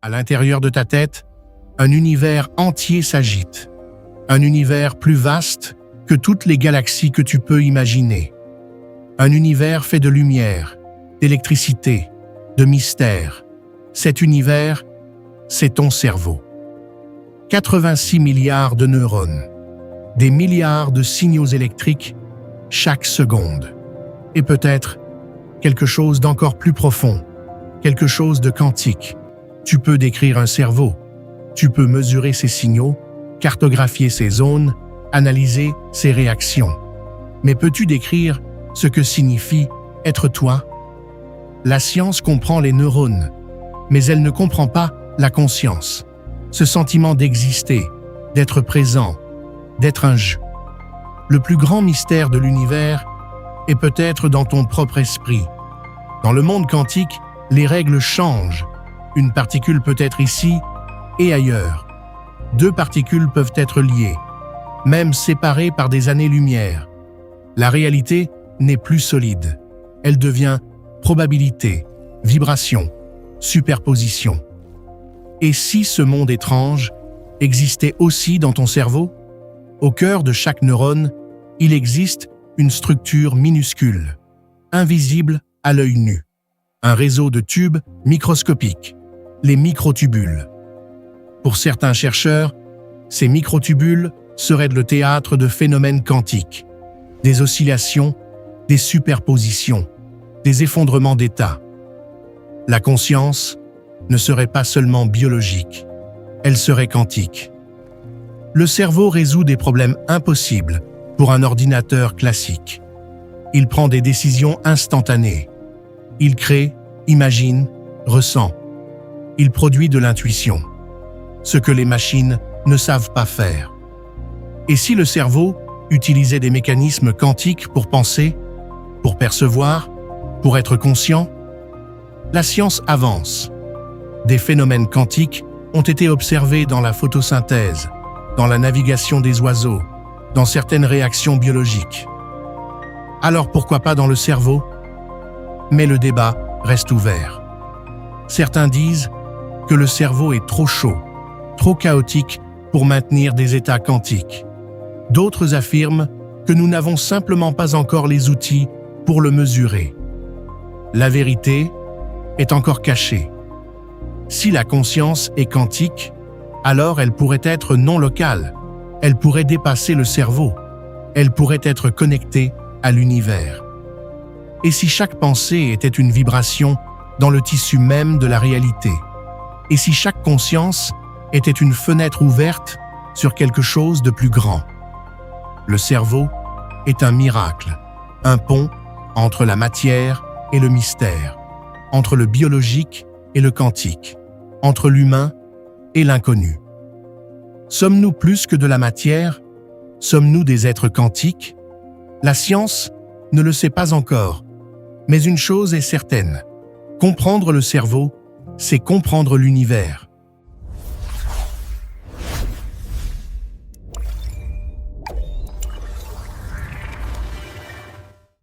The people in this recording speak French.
À l'intérieur de ta tête, un univers entier s'agite. Un univers plus vaste que toutes les galaxies que tu peux imaginer. Un univers fait de lumière, d'électricité, de mystère. Cet univers, c'est ton cerveau. 86 milliards de neurones. Des milliards de signaux électriques chaque seconde. Et peut-être quelque chose d'encore plus profond, quelque chose de quantique. Tu peux décrire un cerveau, tu peux mesurer ses signaux, cartographier ses zones, analyser ses réactions. Mais peux-tu décrire ce que signifie être toi? La science comprend les neurones, mais elle ne comprend pas la conscience. Ce sentiment d'exister, d'être présent, d'être un je. Le plus grand mystère de l'univers est peut-être dans ton propre esprit. Dans le monde quantique, les règles changent. Une particule peut être ici et ailleurs. Deux particules peuvent être liées, même séparées par des années-lumière. La réalité n'est plus solide. Elle devient probabilité, vibration, superposition. Et si ce monde étrange existait aussi dans ton cerveau? Au cœur de chaque neurone, il existe une structure minuscule, invisible à l'œil nu. Un réseau de tubes microscopiques, les microtubules. Pour certains chercheurs, ces microtubules seraient le théâtre de phénomènes quantiques, des oscillations, des superpositions, des effondrements d'état. La conscience ne serait pas seulement biologique, elle serait quantique. Le cerveau résout des problèmes impossibles pour un ordinateur classique. Il prend des décisions instantanées. Il crée, imagine, ressent. Il produit de l'intuition, ce que les machines ne savent pas faire. Et si le cerveau utilisait des mécanismes quantiques pour penser, pour percevoir, pour être conscient? La science avance. Des phénomènes quantiques ont été observés dans la photosynthèse, dans la navigation des oiseaux, dans certaines réactions biologiques. Alors pourquoi pas dans le cerveau? Mais le débat reste ouvert. Certains disent que le cerveau est trop chaud, trop chaotique pour maintenir des états quantiques. D'autres affirment que nous n'avons simplement pas encore les outils pour le mesurer. La vérité est encore cachée. Si la conscience est quantique, alors elle pourrait être non locale, elle pourrait dépasser le cerveau, elle pourrait être connectée à l'univers. Et si chaque pensée était une vibration dans le tissu même de la réalité? Et si chaque conscience était une fenêtre ouverte sur quelque chose de plus grand? Le cerveau est un miracle, un pont entre la matière et le mystère, entre le biologique et le quantique, entre l'humain et l'inconnu. Sommes-nous plus que de la matière? Sommes-nous des êtres quantiques? La science ne le sait pas encore, mais une chose est certaine. Comprendre le cerveau, c'est comprendre l'univers.